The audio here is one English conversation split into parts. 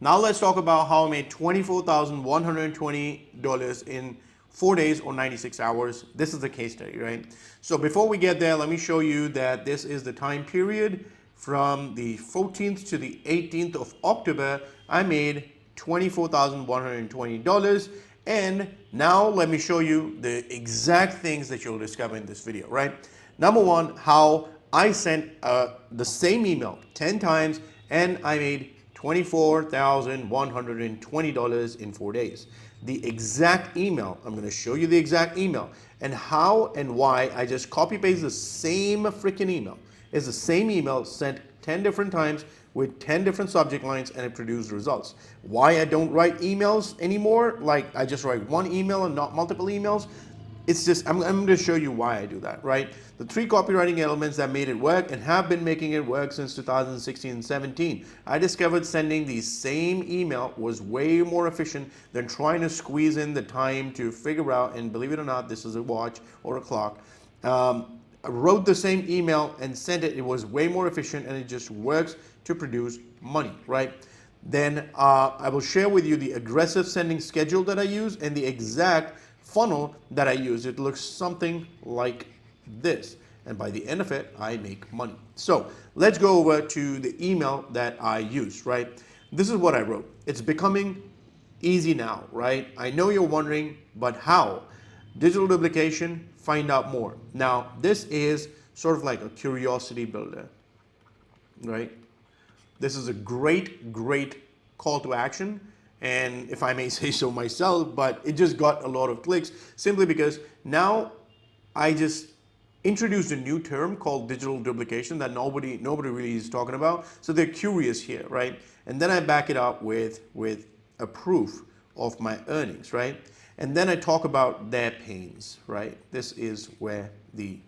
Now let's talk about how I made $24,120 in 4 days or 96 hours. This is the case study, right? So before we get there, let me show you that this is the time period from the 14th to the 18th of October. I made $24,120. And now let me show you the exact things that you'll discover in this video, right? Number one, how I sent the same email 10 times and I made $24,120 in 4 days. The exact email, I'm going to show you the exact email and how and why I just copy paste the same freaking email. It's the same email sent 10 different times with 10 different subject lines and it produced results. Why I don't write emails anymore, like I just write one email and not multiple emails, it's just, I'm going to show you why I do that, right? The 3 copywriting elements that made it work and have been making it work since 2016 and 17. I discovered sending the same email was way more efficient than trying to squeeze in the time to figure out, and believe it or not, this is a watch or a clock. I wrote the same email and sent it. It was way more efficient and it just works to produce money, right? Then I will share with you the aggressive sending schedule that I use and the exact funnel that I use. It looks something like this. And by the end of it, I make money. So let's go over to the email that I use, right? This is what I wrote. It's becoming easy now, right? I know you're wondering, but how? Digital duplication, find out more. Now, this is sort of like a curiosity builder, right? This is a great call to action. And if I may say so myself, but it just got a lot of clicks simply because now I just introduced a new term called digital duplication that nobody really is talking about. So they're curious here, right? And then I back it up with a proof of my earnings, right? And then I talk about their pains, right? This is where the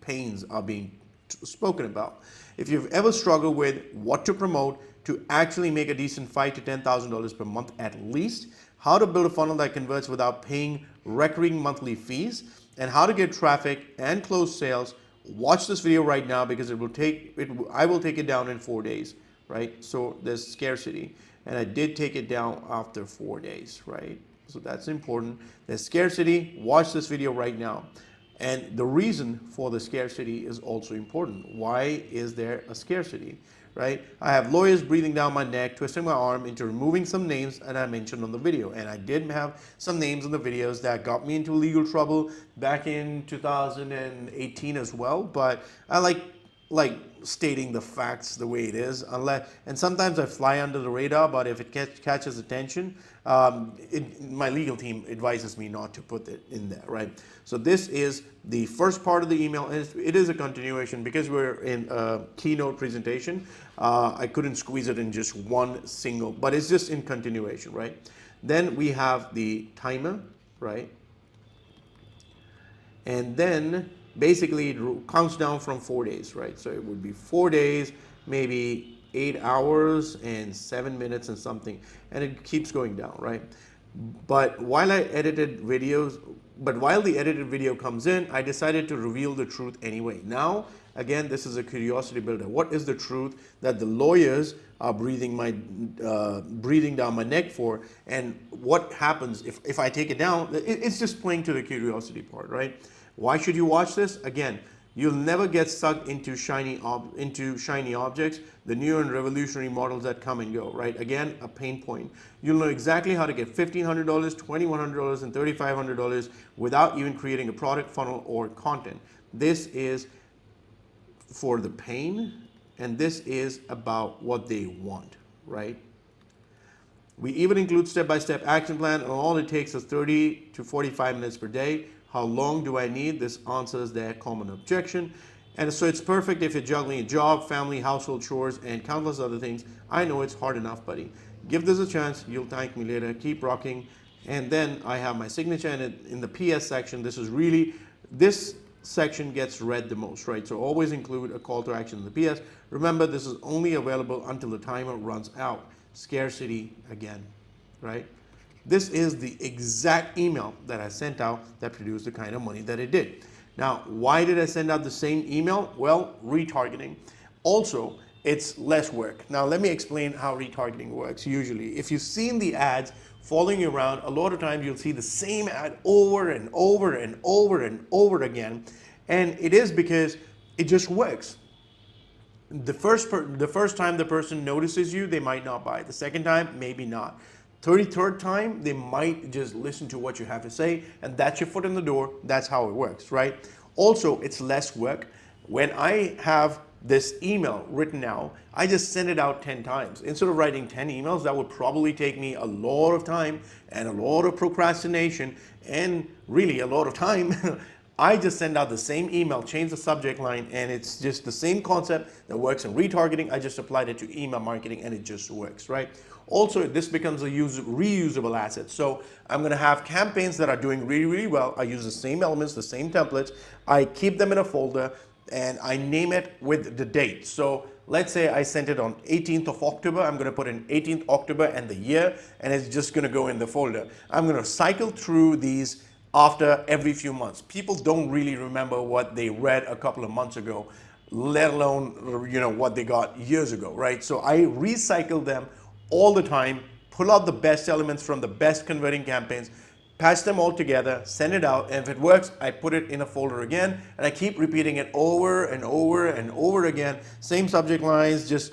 pains are being spoken about. If you've ever struggled with what to promote to actually make a decent $5,000 to $10,000 per month at least, how to build a funnel that converts without paying recurring monthly fees, and how to get traffic and close sales, watch this video right now because I will take it down in 4 days, right? So there's scarcity, and I did take it down after 4 days, right? So that's important. There's scarcity. Watch this video right now. And the reason for the scarcity is also important. Why is there a scarcity, right? I have lawyers breathing down my neck, twisting my arm into removing some names that I mentioned on the video. And I did have some names in the videos that got me into legal trouble back in 2018 as well. But I like stating the facts the way it is, and sometimes I fly under the radar, but if it catches attention, my legal team advises me not to put it in there, right? So this is the first part of the email, and it is a continuation because we're in a keynote presentation. I couldn't squeeze it in just one single, but it's just in continuation, right? Then we have the timer, right? And then basically it counts down from 4 days, right? So it would be 4 days, maybe 8 hours and 7 minutes and something, and it keeps going down, right? But while the edited video comes in, I decided to reveal the truth anyway. Now, again, this is a curiosity builder. What is the truth that the lawyers are breathing down my neck for? And what happens if I take it down? It's just playing to the curiosity part, right? Why should you watch this? Again, you'll never get stuck into shiny objects, the new and revolutionary models that come and go, right? Again, a pain point. You'll know exactly how to get $1,500, $2,100, and $3,500 without even creating a product funnel or content. This is for the pain, and this is about what they want, right? We even include step-by-step action plan, and all it takes is 30 to 45 minutes per day. How long do I need? This answers their common objection. And so it's perfect if you're juggling a job, family, household chores, and countless other things. I know it's hard enough, buddy. Give this a chance. You'll thank me later. Keep rocking. And then I have my signature, and in the PS section, this section gets read the most, right? So always include a call to action in the PS. Remember, this is only available until the timer runs out. Scarcity again, right? This is the exact email that I sent out that produced the kind of money that it did. Now, why did I send out the same email? Well, retargeting. Also, it's less work. Now let me explain how retargeting works. Usually, if you've seen the ads following you around, a lot of times you'll see the same ad over and over and over and over again, and it is because it just works. The first time the person notices you, they might not buy. The second time, maybe not. 33rd time, they might just listen to what you have to say, and that's your foot in the door. That's how it works, right? Also, it's less work. When I have this email written now, I just send it out 10 times. Instead of writing 10 emails, that would probably take me a lot of time and a lot of procrastination and really a lot of time. I just send out the same email, change the subject line, and it's just the same concept that works in retargeting. I just applied it to email marketing and it just works, right? Also, this becomes a reusable asset. So I'm gonna have campaigns that are doing really, really well. I use the same elements, the same templates. I keep them in a folder and I name it with the date. So let's say I sent it on 18th of October. I'm gonna put in 18th October and the year, and it's just gonna go in the folder. I'm gonna cycle through these after every few months. People don't really remember what they read a couple of months ago, let alone what they got years ago, right? So I recycle them all the time, pull out the best elements from the best converting campaigns, patch them all together, send it out, and if it works, I put it in a folder again, and I keep repeating it over and over and over again, same subject lines, just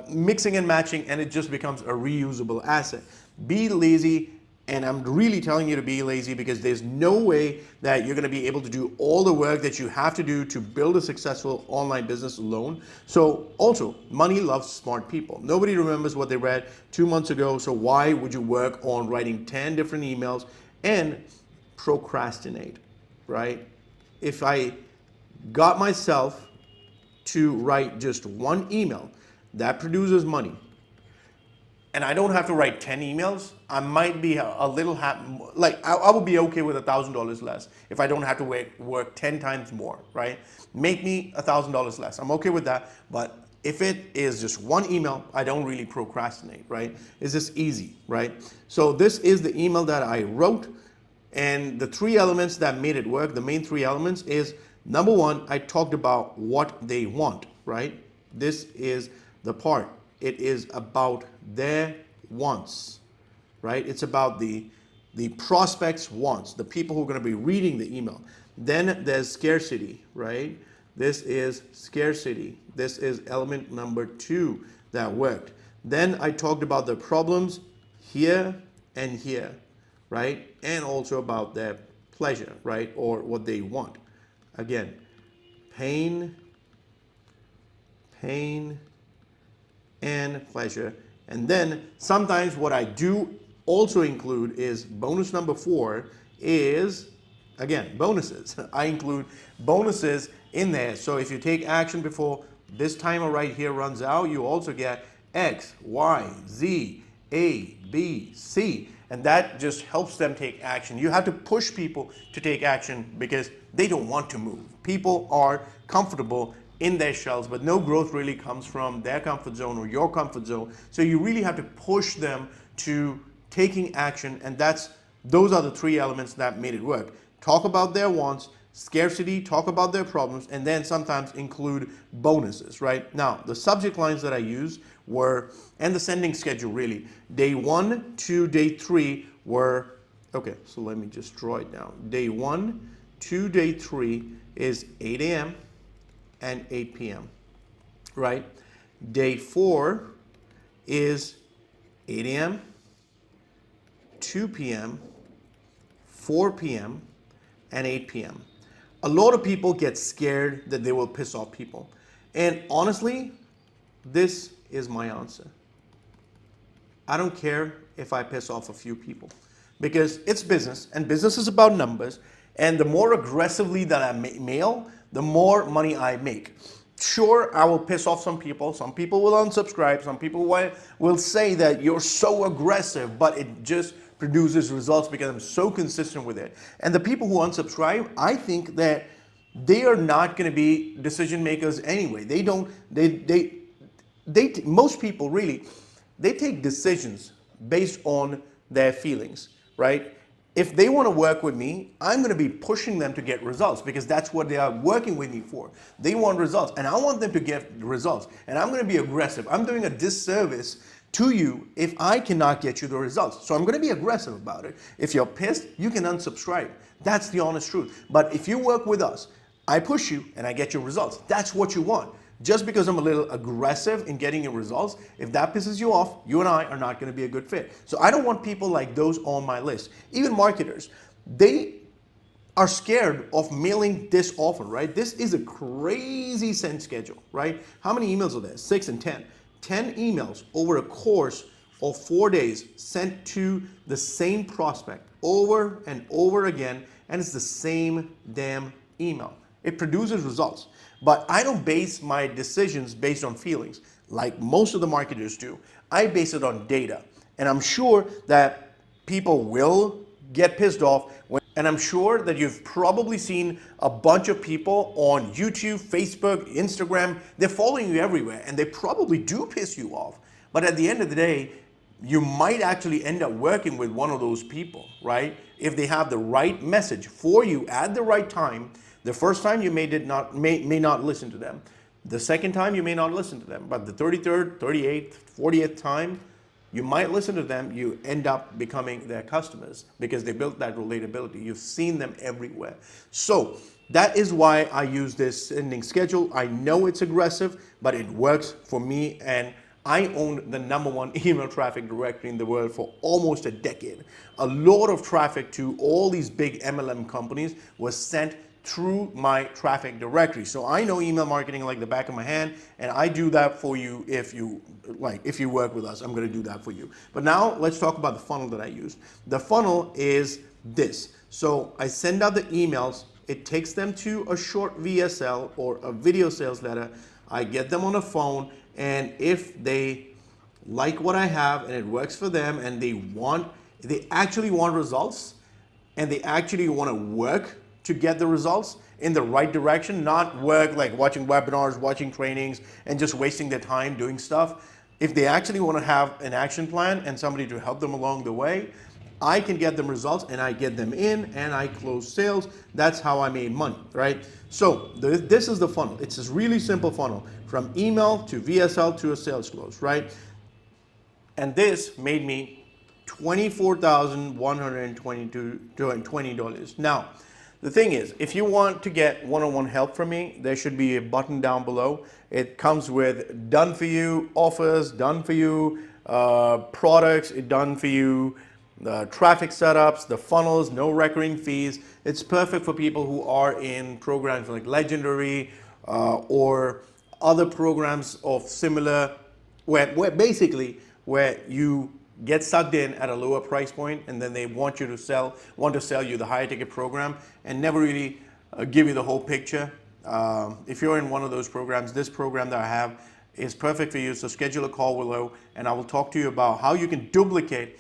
mixing and matching, and it just becomes a reusable asset. Be lazy. And I'm really telling you to be lazy, because there's no way that you're going to be able to do all the work that you have to do to build a successful online business alone. So also, money loves smart people. Nobody remembers what they read 2 months ago. So why would you work on writing 10 different emails and procrastinate, right? If I got myself to write just one email that produces money, and I don't have to write 10 emails, I might be a little I would be okay with $1,000 less if I don't have to work 10 times more, right? Make me $1,000 less. I'm okay with that. But if it is just one email, I don't really procrastinate, right? It's just easy, right? So this is the email that I wrote, and the 3 elements that made it work, the main 3 elements is, number 1, I talked about what they want, right? This is the part. It is about their wants, right? It's about the prospect's wants, the people who are going to be reading the email. Then there's scarcity, right? This is scarcity. This is element number 2 that worked. Then I talked about the problems here and here, right? And also about their pleasure, right? Or what they want. Again, pain, and pleasure. And then sometimes what I do also include is bonus number 4 is, again, bonuses. I include bonuses in there. So if you take action before this timer right here runs out, you also get X, Y, Z, A, B, C. And that just helps them take action. You have to push people to take action because they don't want to move. People are comfortable in their shells, but no growth really comes from their comfort zone or your comfort zone. So you really have to push them to taking action, and those are the 3 elements that made it work. Talk about their wants, scarcity, talk about their problems, and then sometimes include bonuses, right? Now, the subject lines that I used were, and the sending schedule really, day 1 to day 3 were, okay, so let me just draw it down. Day 1 to day 3 is 8 a.m. and 8 p.m., right? Day 4 is 8 a.m., 2 p.m., 4 p.m., and 8 p.m. A lot of people get scared that they will piss off people. And honestly, this is my answer. I don't care if I piss off a few people, because it's business, and business is about numbers. And the more aggressively that I mail, the more money I make. Sure, I will piss off some people. Some people will unsubscribe. Some people will say that you're so aggressive, but it just produces results because I'm so consistent with it. And the people who unsubscribe, I think that they are not going to be decision makers anyway. Most people really, they take decisions based on their feelings, right? if they want to work with me, I'm going to be pushing them to get results because that's what they are working with me for. They want results and I want them to get results, and I'm going to be aggressive. I'm doing a disservice to you if I cannot get you the results. So I'm going to be aggressive about it. If you're pissed, you can unsubscribe. That's the honest truth. But if you work with us, I push you and I get your results. That's what you want. Just because I'm a little aggressive in getting your results, if that pisses you off, you and I are not going to be a good fit. So I don't want people like those on my list. Even marketers, they are scared of mailing this often, right? This is a crazy send schedule, right? How many emails are there? 6 and 10. 10 emails over a course of 4 days sent to the same prospect over and over again, and it's the same damn email. It produces results. But I don't base my decisions based on feelings like most of the marketers do. I base it on data. And I'm sure that people will get pissed off. And I'm sure that you've probably seen a bunch of people on YouTube, Facebook, Instagram. They're following you everywhere and they probably do piss you off. But at the end of the day, you might actually end up working with one of those people, right? If they have the right message for you at the right time. The first time you may not listen to them. The second time you may not listen to them. But the 33rd, 38th, 40th time, you might listen to them. You end up becoming their customers because they built that relatability. You've seen them everywhere. So that is why I use this sending schedule. I know it's aggressive, but it works for me, and I own the #1 email traffic directory in the world for almost a decade. A lot of traffic to all these big MLM companies was sent through my traffic directory. So I know email marketing like the back of my hand, and I do that for you if you work with us. I'm going to do that for you. But now let's talk about the funnel that I use. The funnel is this. So I send out the emails. It takes them to a short VSL or a video sales letter. I get them on the phone, and if they like what I have and it works for them and they actually want results and they actually want to work to get the results in the right direction, not work like watching webinars, watching trainings, and just wasting their time doing stuff. If they actually want to have an action plan and somebody to help them along the way, I can get them results and I get them in and I close sales. That's how I made money, right? So this is the funnel. It's this really simple funnel from email to VSL to a sales close, right? And this made me $24,120. Now, the thing is, if you want to get one-on-one help from me, there should be a button down below. It comes with done for you offers, done for you products, done for you traffic setups, the funnels, no recurring fees. It's perfect for people who are in programs like Legendary or other programs of similar, where you get sucked in at a lower price point, and then they want to sell you the higher ticket program and never really give you the whole picture. If you're in one of those programs, this program that I have is perfect for you. So schedule a call below and I will talk to you about how you can duplicate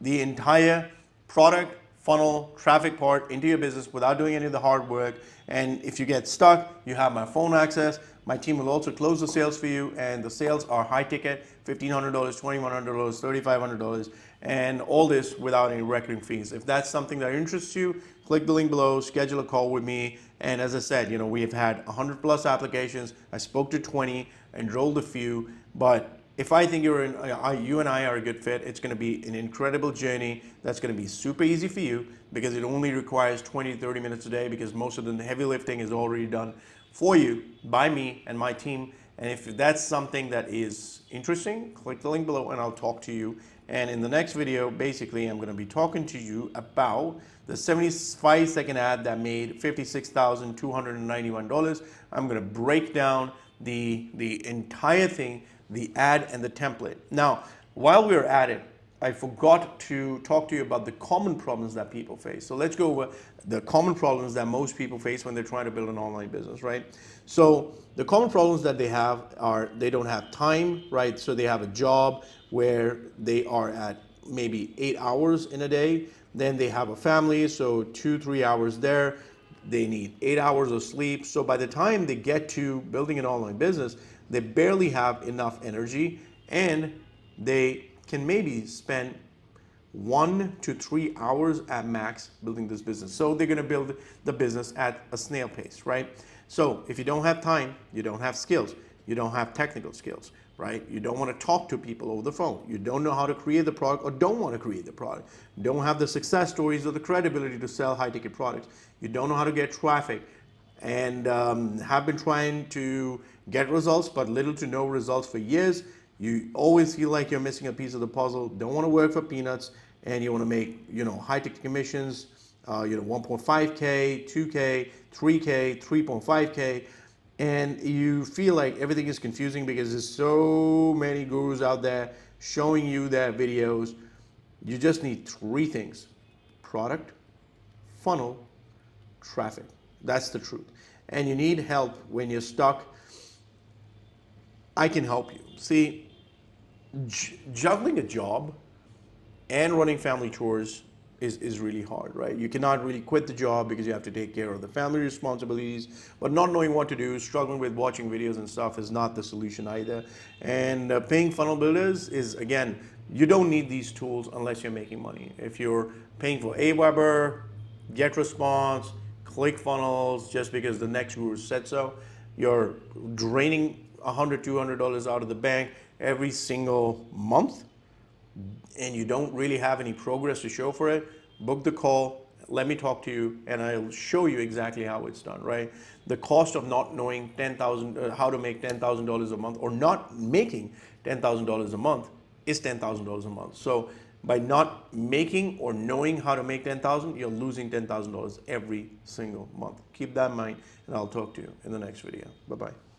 the entire product, funnel, traffic part into your business without doing any of the hard work. And if you get stuck, you have my phone access. My team will also close the sales for you, and the sales are high ticket, $1,500, $2,100, $3,500, and all this without any recurring fees. If that's something that interests you, click the link below, schedule a call with me. And as I said, we have had 100 plus applications. I spoke to 20, enrolled a few, but if I think you and I are a good fit, it's going to be an incredible journey that's going to be super easy for you because it only requires 20 to 30 minutes a day, because most of the heavy lifting is already done for you by me and my team. And if that's something that is interesting, click the link below and I'll talk to you. And in the next video, basically, I'm going to be talking to you about the 75-second ad that made $56,291. I'm going to break down the entire thing, the ad and the template. Now, while we're at it, I forgot to talk to you about the common problems that people face. So let's go over the common problems that most people face when they're trying to build an online business, right? So the common problems that they have are they don't have time, right? So they have a job where they are at maybe 8 hours in a day. Then they have a family, so 2-3 hours there. They need 8 hours of sleep. So by the time they get to building an online business, they barely have enough energy, and they can maybe spend 1 to 3 hours at max building this business. So they're going to build the business at a snail pace, right? So if you don't have time, you don't have skills, you don't have technical skills, right? You don't want to talk to people over the phone. You don't know how to create the product or don't want to create the product. You don't have the success stories or the credibility to sell high ticket products. You don't know how to get traffic and have been trying to get results but little to no results for years. You always feel like you're missing a piece of the puzzle, don't want to work for peanuts, and you want to make high ticket commissions, 1.5k, 2k, 3k, 3.5k, and you feel like everything is confusing because there's so many gurus out there showing you their videos. You just need three things: product, funnel, traffic. That's the truth. And you need help when you're stuck. I can help you. See, juggling a job and running family chores is really hard, right? You cannot really quit the job because you have to take care of the family responsibilities, but not knowing what to do, struggling with watching videos and stuff is not the solution either. And paying funnel builders is, again, you don't need these tools unless you're making money. If you're paying for Aweber, GetResponse, ClickFunnels, just because the next guru said so, you're draining $100, $200 out of the bank every single month, and you don't really have any progress to show for it. Book the call, let me talk to you, and I'll show you exactly how it's done, right? The cost of not knowing how to make $10,000 a month or not making $10,000 a month is $10,000 a month. So by not making or knowing how to make $10,000, you're losing $10,000 every single month. Keep that in mind, and I'll talk to you in the next video. Bye-bye.